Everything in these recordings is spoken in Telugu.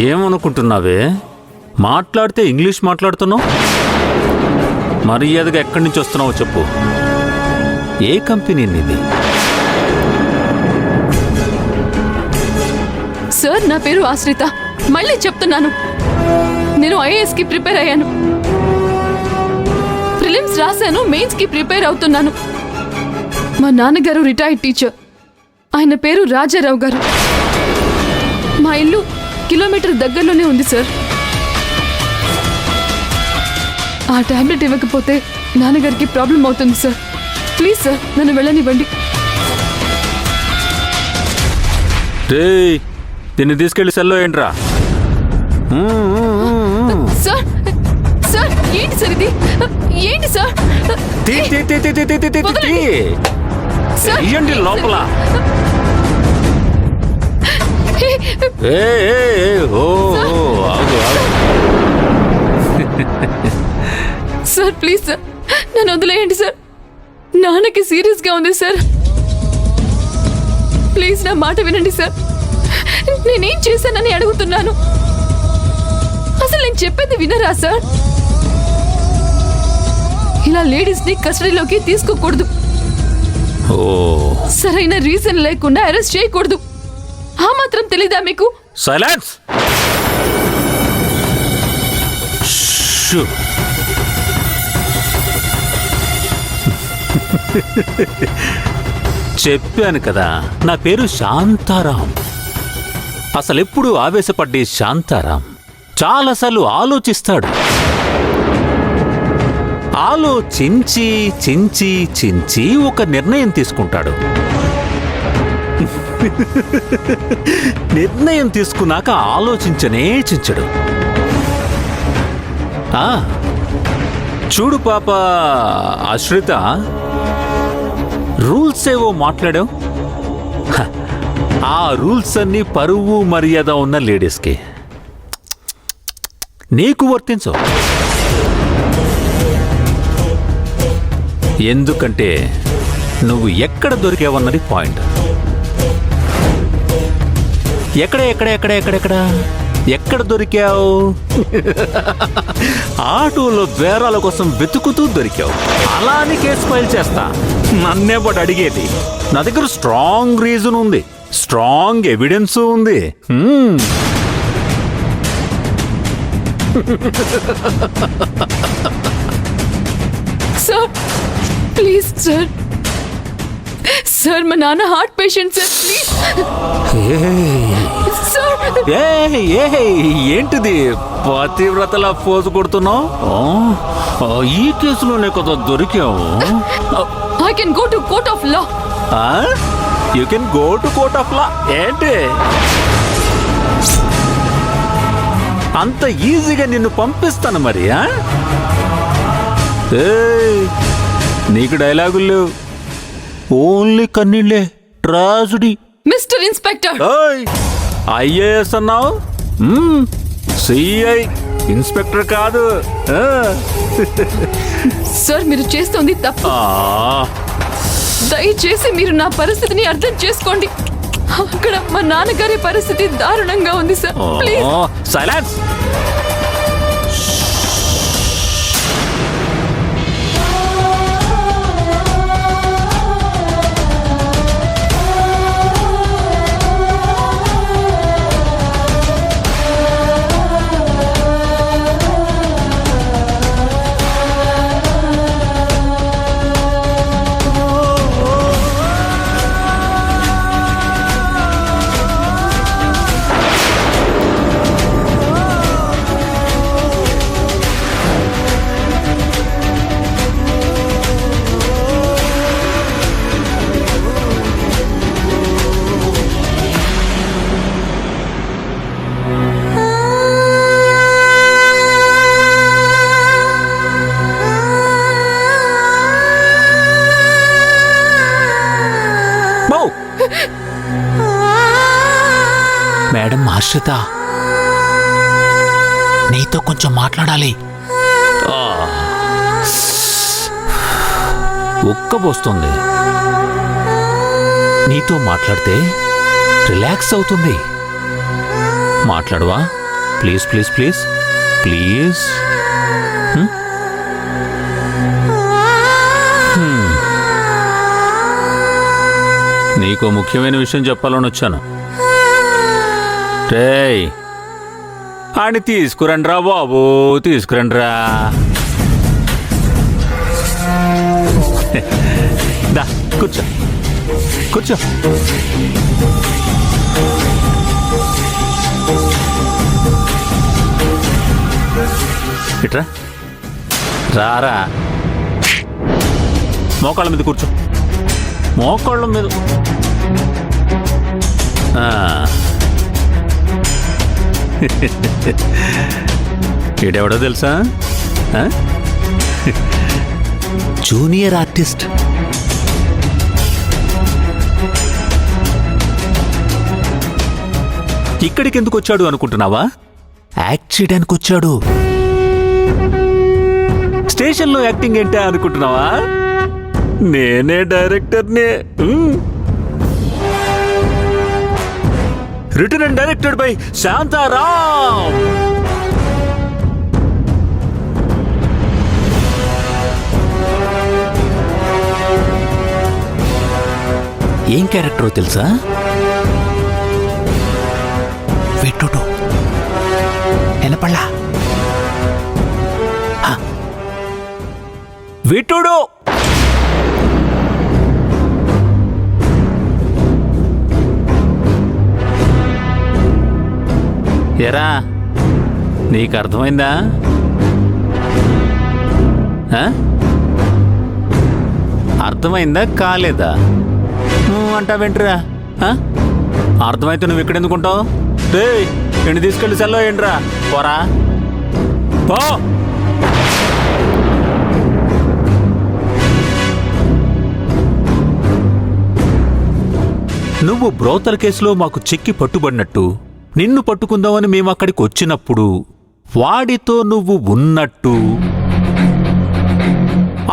ఏమనుకుంటున్నావే? మాట్లాడితే ఇంగ్లీష్ మాట్లాడుతున్నావు. మర్యాదగా ఎక్కడి నుంచి వస్తున్నావో చెప్పు. ఏ కంపెనీ ఇది? సార్, నా పేరు ఆశ్రిత. మళ్ళీ చెప్తున్నాను, నేను ఐఏఎస్ కి ప్రిపేర్ అయ్యాను. ప్రిలిమ్స్ రాశాను, మెయిన్స్ కి ప్రిపేర్ అవుతున్నాను. మా నాన్నగారు రిటైర్డ్ టీచర్. ఆయన పేరు రాజారావు గారు. మా ఇల్లు కిలోమీటర్ దగ్గరలోనే ఉంది సార్. ఆ టాబ్లెట్ ఇవ్వకపోతే నాన్నగారికి ప్రాబ్లం అవుతుంది సార్. ప్లీజ్ సార్, నన్ను వెళ్ళనివ్వండి. దీన్ని తీసుకెళ్లి సెల్లో ఏంట్రా? సార్ సార్, ఏంటి సార్ ఇది? ఏంటి సార్? ఏంటి లోపల? సార్ ప్లీజ్ సార్, నన్ను వదిలేయండి సార్. నాన్నకి సీరియస్ గా ఉంది సార్. ప్లీజ్ నా మాట వినండి సార్. నేనేం చేశానని అడుగుతున్నాను. అసలు నేను చెప్పేది వినరా సార్? ఇలా లేడీస్ ని కస్టడీలోకి తీసుకోకూడదు. సరైన రీజన్ లేకుండా అరెస్ట్ చేయకూడదు. ఆ మాత్రం తెలీదా మీకు? సైలెన్స్. చెప్పాను కదా, నా పేరు శాంతారాం. అసలెప్పుడు ఆవేశపడ్డే శాంతారాం చాలాసార్లు ఆలోచిస్తాడు. ఆలోచించి చించి చించి ఒక నిర్ణయం తీసుకుంటాడు. నిర్ణయం తీసుకున్నాక ఆలోచించనే చించడు. చూడు పాప ఆశ్రిత, రూల్స్ ఏవో మాట్లాడావు. ఆ రూల్స్ అన్నీ పరువు మర్యాద ఉన్న లేడీస్కి, నీకు వర్తించవు. ఎందుకంటే నువ్వు ఎక్కడ దొరికావన్నది పాయింట్. ఎక్కడ దొరికావు? ఆటోలో బేరాల కోసం వెతుకుతూ దొరికావు. అలా అని కేసు ఫైల్ చేస్తా. నన్నే బట్ అడిగేది. నా దగ్గర స్ట్రాంగ్ రీజన్ ఉంది, స్ట్రాంగ్ ఎవిడెన్స్ ఉంది. Sir please sir. సార్, మా నాన్న హార్ట్ పేషెంట్ సార్. ప్లీజ్ ఏంటిది పతివ్రతలా పోజు కొడుతున్నావు? ఈ కేసులోనే కదా దొరికావు. I can go to court of law. You can go to court of law ఏంటి? అంత ఈజీగా నిన్ను పంపిస్తాను మరి. నీకు డైలాగులు లేవు, ఓన్లీ కన్నీళ్ళే. ట్రాజడీ. Mister inspector. ఐఏఎస్ అన్నావు, సిఐ, ఇన్స్పెక్టర్ కాదు. సార్, మీరు చేస్తోంది తప్పు. దయచేసి మీరు నా పరిస్థితిని అర్థం చేసుకోండి. అక్కడ మా నాన్నగారి పరిస్థితి దారుణంగా ఉంది సార్. Please silence. మేడం ఆశ్రిత, నీతో కొంచెం మాట్లాడాలి. ఉక్కబోస్తుంది. నీతో మాట్లాడితే రిలాక్స్ అవుతుంది. మాట్లాడవా? Please please please please. నీకు ముఖ్యమైన విషయం చెప్పాలని వచ్చాను. రేయ్, ఆడిని తీసుకురండ్రా బాబు, తీసుకురండ్రా. దా కూర్చో కూర్చో. ఇట్రా, రారా. మోకాళ్ళ మీద కూర్చో, మోకాళ్ళ మీద. ఈడెవడో తెలుసా? Junior artist. ఇక్కడికి ఎందుకు వచ్చాడు అనుకుంటున్నావా? యాక్ట్ చేయడానికి వచ్చాడు. స్టేషన్లో యాక్టింగ్ ఏంటా అనుకుంటున్నావా? నేనే డైరెక్టర్నే. Written and directed by Shantaram. ఏం క్యారెక్టరో తెలుసా? వెట్టుడు ఎనపళ్ళ విట్టుడు. ఎరా, నీకు అర్థమైందా? అర్థమైందా కాలేదా? అంటావేంట్రా? అర్థమైతే నువ్వు ఇక్కడ ఎందుకుంటావు? రే, ఎండి తీసుకెళ్ళి సెల్లో ఏంట్రా, పోరా పో. నువ్వు బ్రోతల్ కేసులో మాకు చిక్కి పట్టుబడినట్టు, నిన్ను పట్టుకుందామని మేము అక్కడికి వచ్చినప్పుడు వాడితో నువ్వు ఉన్నట్టు,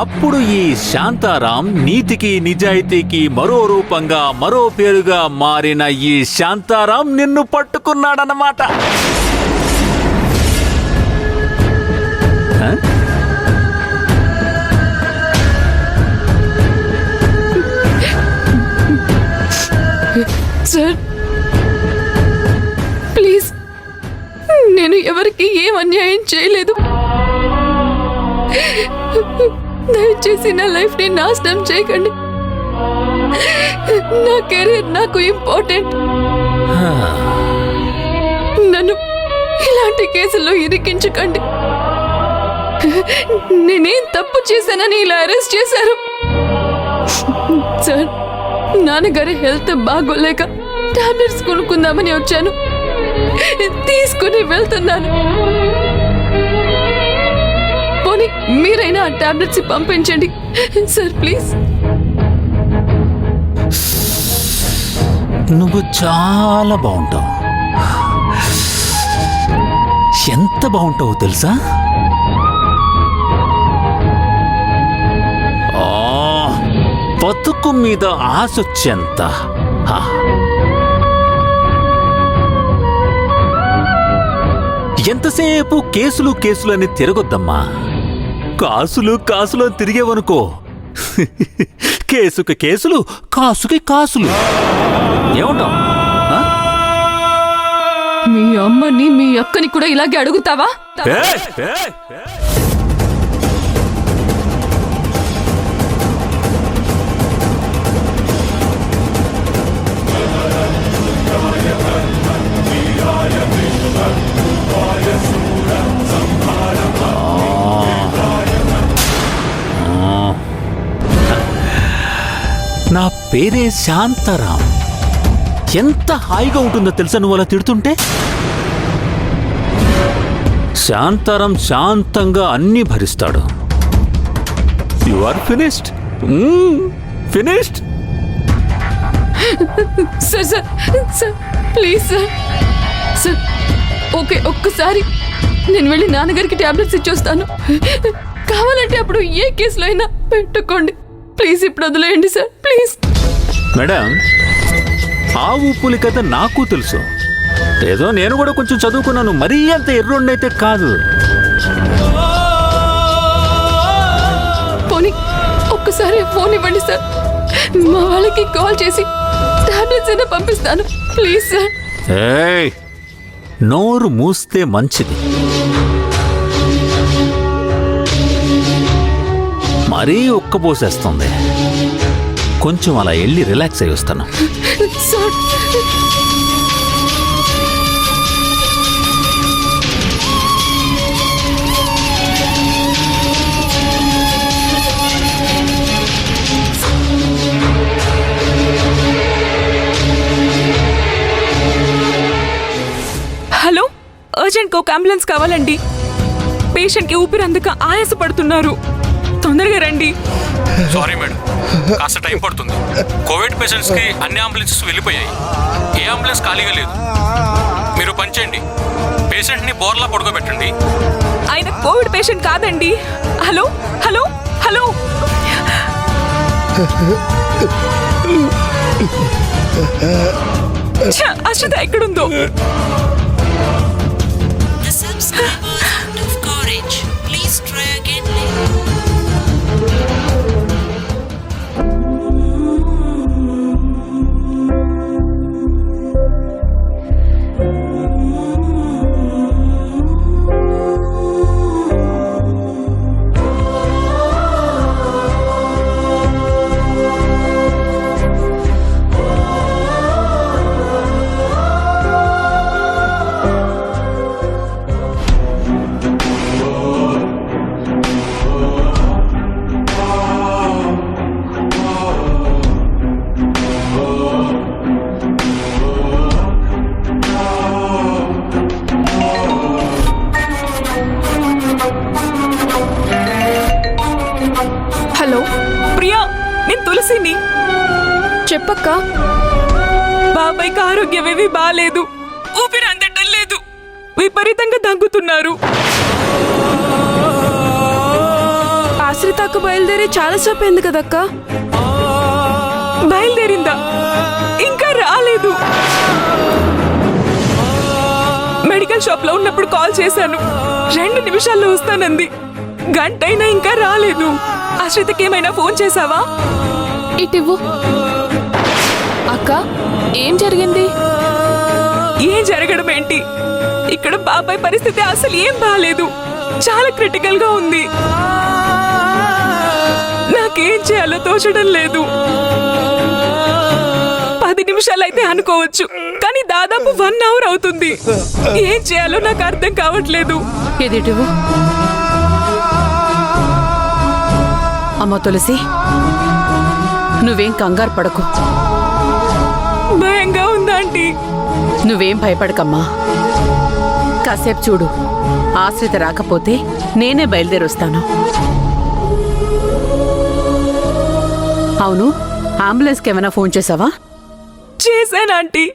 అప్పుడు ఈ శాంతారాం నీతికి నిజాయితీకి మరో రూపంగా, మరో పేరుగా మారిన ఈ శాంతారాం నిన్ను పట్టుకున్నాడన్నమాట. సార్ ప్లీజ్, నేను ఎవరికి ఏం అన్యాయం చేయలేదు. దయచేసి నా లైఫ్ ని నాశనం చేయకండి. నా కెరీర్ నాకు ఇంపార్టెంట్. నన్ను ఇలాంటి కేసుల్లో ఇరికించకండి. నేనేం తప్పు చేశానని ఇలా అరెస్ట్ చేశారు. సార్, నాన్నగారి హెల్త్ బాగోలేక టాబ్లెట్స్ కొనుక్కుందామని వచ్చాను, తీసుకుని వెళ్తున్నాను. పోనీ మీరైనా ఆ టాబ్లెట్స్ పంపించండి సార్, ప్లీజ్. నువ్వు చాలా బాగుంటావు. ఎంత బాగుంటావో తెలుసా? బతుకు మీద ఆశొచ్చేంత. ఎంతసేపు కేసులు కేసులు అని తిరగొద్దమ్మా. కాసులు కాసులు అని తిరిగేవనుకో, కేసుకి కేసులు, కాసుకి కాసులు. ఏమంటావు? మీ అమ్మని మీ అక్కని కూడా ఇలాగే అడుగుతావా? నా పేరే శాంతారాం. ఎంత హాయిగా ఉంటుందో తెలుసా నువ్వు అలా తిడుతుంటే? శాంతారాం శాంతంగా అన్నీ భరిస్తాడు. You are finished. Finished. Sir sir sir please sir. Sir okay, ఒక్కసారి నేను వెళ్ళి నాన్నగారికి టాబ్లెట్స్ ఇచ్చొస్తాను. కావాలంటే అప్పుడు ఏ కేసులో అయినా పెట్టుకోండి. ప్లీజ్ ఇప్పుడు వదిలేయండి సార్, ప్లీజ్. మేడం, ఆ ఊపులి కథ నాకు తెలుసు. ఏదో నేను కూడా కొంచెం చదువుకున్నాను, మరీ అంత ఎర్రోండైతే కాదు. పోనీ ఒక్కసారి ఫోన్ ఇవ్వండి సార్, మా వాళ్ళకి కాల్ చేసి టాబ్లెట్స్ అయినా పంపిస్తాను ప్లీజ్ సార్. ఏయ్, నోరు మూస్తే మంచిది. మరీ ఉక్కపోసేస్తుంది. కొంచెం అలా వెళ్ళి రిలాక్స్ అయ్యి వస్తాను. సార్ హలో, అర్జెంట్ ఒక అంబులెన్స్ కావాలండి. పేషెంట్కి ఊపిరి అందక ఆయాస పడుతున్నారు, తొందరగా రండి. సారీ మేడం, కాస్త టైం పడుతుంది. కోవిడ్ పేషెంట్స్కి అన్ని అంబులెన్సెస్ వెళ్ళిపోయాయి, ఏ అంబులెన్స్ ఖాళీగా లేదు. మీరు పని చేయండి, పేషెంట్ని బోర్లా పడుకోబెట్టండి. ఆయన కోవిడ్ పేషెంట్ కాదండి. హలో హలో హలో, అశ్రద్ధ ఎక్కడుందో. The subscriber is out of coverage. Please try again later. Hello Priya, నేను తులసిని. చెప్పక్క. బాబాయ్కి ఆరోగ్యం ఏమీ బాలేదు, ఊపిరి అందటం లేదు, విపరీతంగా దగ్గుతున్నారు. ఆశ్రితకు బయలుదేరి చాలాసేపు అయింది కదక్క. బయలుదేరిందా? ఇంకా రాలేదు. మెడికల్ షాప్ లో ఉన్నప్పుడు కాల్ చేశాను, 2 నిమిషాల్లో వస్తానంది. గంటైనా ఇంకా రాలేదు. ఆశ్రితకి ఏమైనా ఫోన్ చేశావా? ఇటివ్వు. అక్క, ఏం జరిగింది? ఏం జరగడం ఏంటి, ఇక్కడ బాబాయ్ పరిస్థితి అసలు ఏం బాలేదు, చాలా క్రిటికల్ గా ఉంది. నాకేం చేయాలో తోచడం లేదు. 10 నిమిషాలైతే అనుకోవచ్చు, కానీ దాదాపు 1 అవర్ అవుతుంది. ఏం చేయాలో నాకు అర్థం కావట్లేదు. ఎదిటివ్వు. అమ్మ తులసి, నువ్వేం కంగారు పడకు. భయంగా ఉందా ఆంటీ? నువ్వేం భయపడకమ్మా. కాసేపు చూడు, ఆశ్రిత రాకపోతే నేనే బయలుదేరొస్తాను. అవును, అంబులెన్స్కి ఏమైనా ఫోన్ చేసావా? చేశాను ఆంటీ.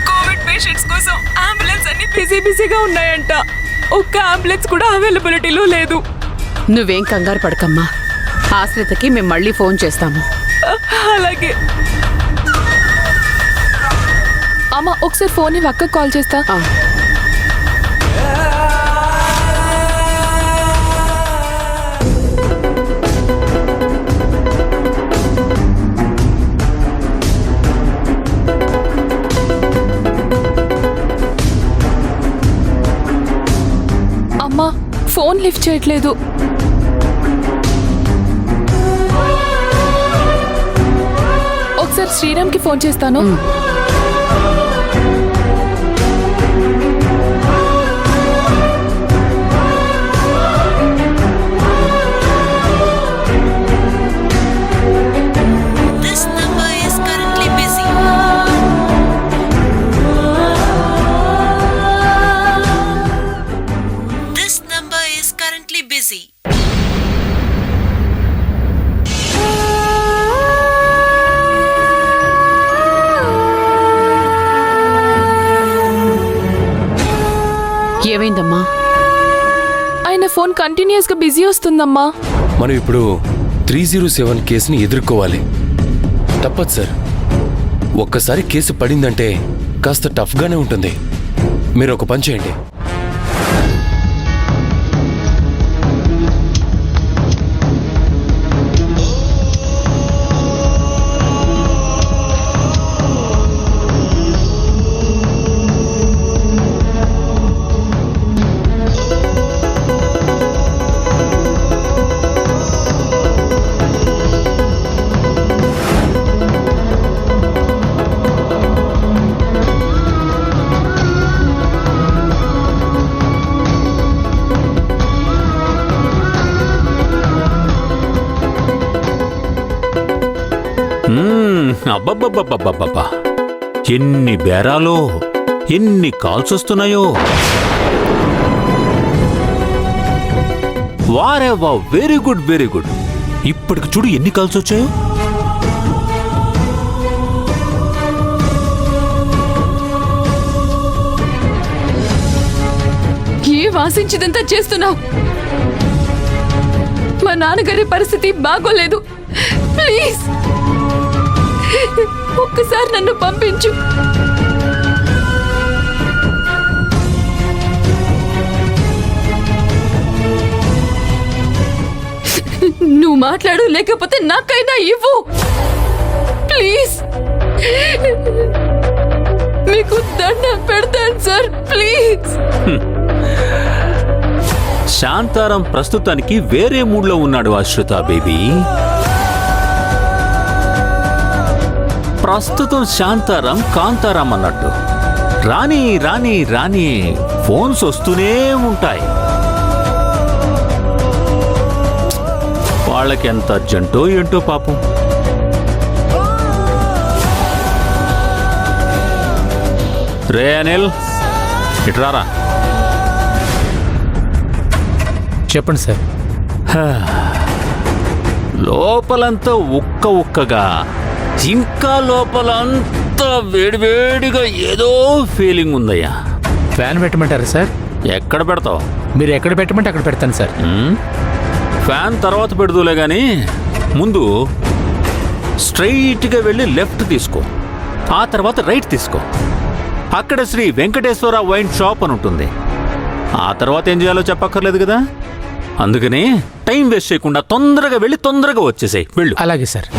కోవిడ్ పేషెంట్స్ కోసం అంబులెన్స్ అన్ని బిజీగా ఉన్నాయంట. ఒక్క అంబులెన్స్ కూడా అవైలబిలిటీలో లేదు. నువ్వేం కంగారు పడకమ్మా. ఆశ్రితకి మేము మళ్ళీ ఫోన్ చేస్తాము. అలాగే. అమ్మ, ఒకసారి ఫోన్ ఇవ్వు, అక్కకు కాల్ చేస్తా. అమ్మా, ఫోన్ లిఫ్ట్ చేయట్లేదు. ఒకసారి శ్రీరామ్కి ఫోన్ చేస్తాను. This number is currently busy. This number is currently busy. ఏమైందమ్మా? ఆయన ఫోన్ కంటిన్యూస్ గా బిజీ వస్తుందమ్మా. మనం ఇప్పుడు 307 కేసుని ఎదుర్కోవాలి. తప్పదు సార్. ఒక్కసారి కేసు పడిందంటే కాస్త టఫ్గానే ఉంటుంది. మీరు ఒక పని చేయండి. అబ్బబ్బబ్బబ్బబ్బబ్బా, ఎన్ని బేరాలో, ఎన్ని కాల్స్ వస్తున్నాయో. వారేవా, వెరీ గుడ్ వెరీ గుడ్. ఇప్పటికి చూడు ఎన్ని కాల్స్ వచ్చాయో. ఏం ఆశించిదంతా చేస్తున్నావు? మా నాన్నగారి పరిస్థితి బాగోలేదు. ప్లీజ్ ఒక్కసారి నన్ను పంపించు. నువ్వు మాట్లాడు, లేకపోతే నాకైనా ఇవ్వు ప్లీజ్. మీకు దండం పెడతాను సార్, ప్లీజ్. శాంతారాం ప్రస్తుతానికి వేరే మూడ్లో ఉన్నాడు ఆశ్రిత బేబీ. ప్రస్తుతం శాంతారాం కాంతారాం అన్నట్టు రాని రాని రాని ఫోన్స్ వస్తూనే ఉంటాయి. వాళ్ళకి ఎంత అర్జెంటో ఏంటో పాపం. రే అనిల్, ఇట్రారా. చెప్పండి సార్. లోపలంతా ఉక్క ఉక్కగా, ఇంకా లోపలంతా వేడివేడిగా ఏదో ఫీలింగ్ ఉందయ్యా. ఫ్యాన్ పెట్టమంటారా సార్? ఎక్కడ పెడతావు? మీరు ఎక్కడ పెట్టమంటే అక్కడ పెడతాను సార్. ఫ్యాన్ తర్వాత పెడదులే గాని ముందు స్ట్రైట్గా వెళ్ళి లెఫ్ట్ తీసుకో, ఆ తర్వాత రైట్ తీసుకో. అక్కడ శ్రీ వెంకటేశ్వర వైన్ షాప్ అని ఉంటుంది. ఆ తర్వాత ఏం చేయాలో చెప్పక్కర్లేదు కదా. అందుకని టైం వేస్ట్ చేయకుండా తొందరగా వెళ్ళి తొందరగా వచ్చేసాయి. వెళ్ళు. అలాగే సార్.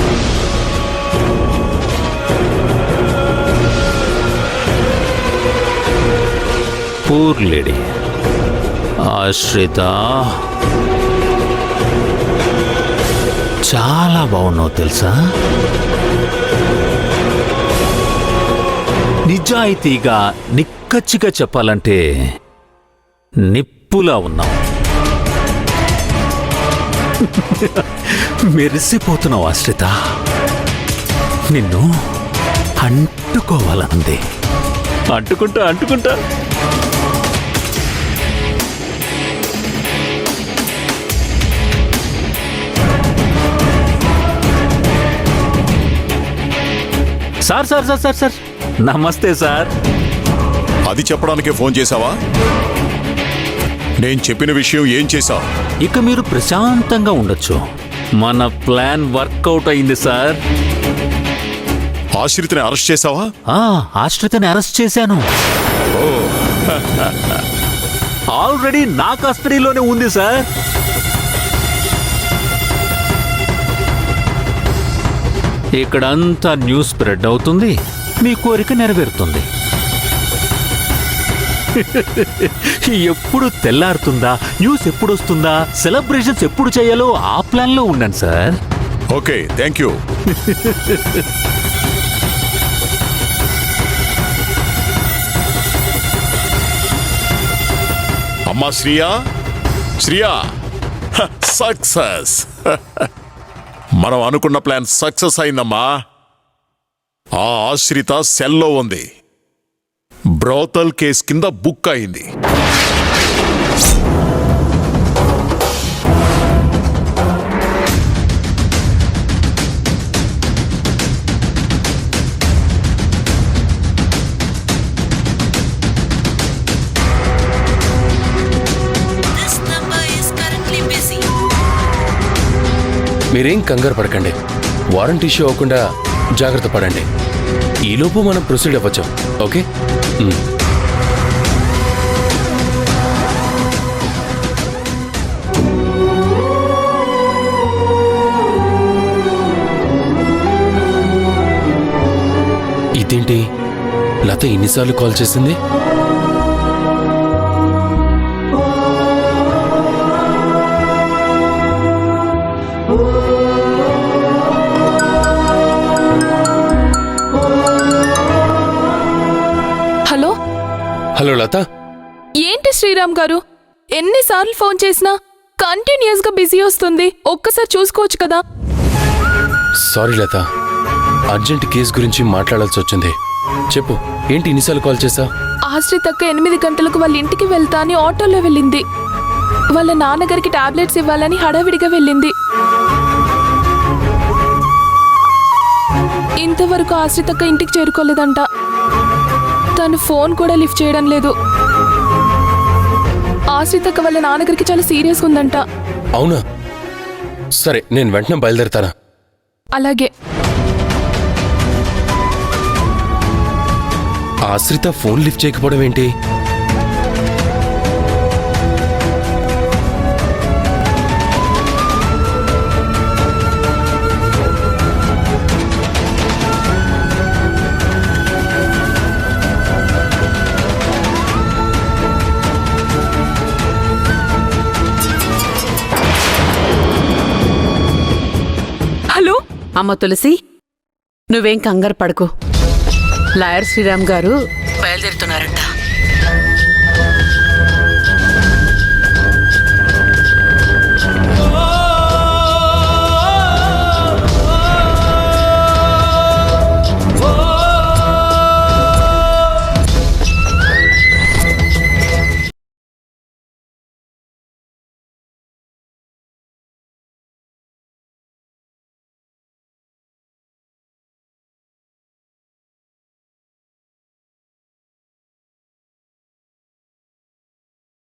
పూర్ లేడీ ఆశ్రిత, చాలా బాగున్నావు తెలుసా. నిజాయితీగా నిక్కచ్చిగా చెప్పాలంటే నిప్పులా ఉన్నావు. మెరిసిపోతున్నావు ఆశ్రిత. నిన్ను అంటుకోవాలనుంది. అంటుకుంటా అంటుకుంటా. Sir sir sir sir sir నమస్తే సార్. అది చెప్పడానికే ఫోన్ చేశావా? నేను చెప్పిన విషయం ఏం చేశావు? ఇక మీరు ప్రశాంతంగా ఉండొచ్చు. మన ప్లాన్ వర్కౌట్ అయింది సార్. ఆశ్రితని అరెస్ట్ చేశావా? ఆశ్రితని అరెస్ట్ చేశాను. ఆల్రెడీ నా కస్టడీలోనే ఉంది సార్. ఇక్కడంతా న్యూస్ స్ప్రెడ్ అవుతుంది, మీ కోరిక నెరవేరుతుంది. ఎప్పుడు తెల్లారుతుందా, న్యూస్ ఎప్పుడు వస్తుందా, సెలబ్రేషన్స్ ఎప్పుడు చేయాలో ఆ ప్లాన్లో ఉండండి సార్. Okay, thank you. అమ్మా శ్రియా, శ్రియా, సక్సెస్. మనం అనుకున్న ప్లాన్ సక్సెస్ అయిందమ్మా. ఆ ఆశ్రిత సెల్లో ఉంది. బ్రోతల్ కేస్ కింద బుక్ అయింది. This number is currently busy. మీరేం కంగారు పడకండి. వారంట్ ఇష్యూ అవ్వకుండా జాగ్రత్త పడండి. ఈలోపు మనం ప్రొసీడ్ అవ్వచ్చు. ఓకే. ఇదేంటి, లత ఎన్నిసార్లు కాల్ చేసింది? హలో హలో లత, ఏంటి శ్రీరామ్ గారు, ఎన్నిసార్లు ఫోన్ చేసినా కంటిన్యూస్ గా బిజీ వస్తుంది. ఒక్కసారి చూసుకోవచ్చు కదా. సారీ లత, అర్జెంట్ కేసు గురించి మాట్లాడాల్సి వచ్చింది. చెప్పు, ఏంటి ఇన్నిసార్లు కాల్ చేసా? ఆశ్రితక్క 8 గంటలకు వాళ్ళ ఇంటికి వెళ్తా అని ఆటోలో వెళ్ళింది. వాళ్ళ నాన్నగారికి టాబ్లెట్స్ ఇవ్వాలని హడావిడిగా వెళ్ళింది. ఇంతవరకు ఆశ్రితక్క ఇంటికి చేరుకోలేదంట. తను ఫోన్ కూడా లిఫ్ట్ చేయడం లేదు. ఆశ్రితక్క వాళ్ళ నాన్నగారికి చాలా సీరియస్గా ఉందంట. అవునా? సరే, నేను వెంటనే బయలుదేరతానా? అలాగే. ఆశ్రిత ఫోన్ లిఫ్ట్ చేయకపోవడం ఏంటి? హలో, అమ్మ తులసి, నువ్వేం కంగారు పడకు. లాయర్ శ్రీరామ్ గారు బయలుదేరుతున్నారంట.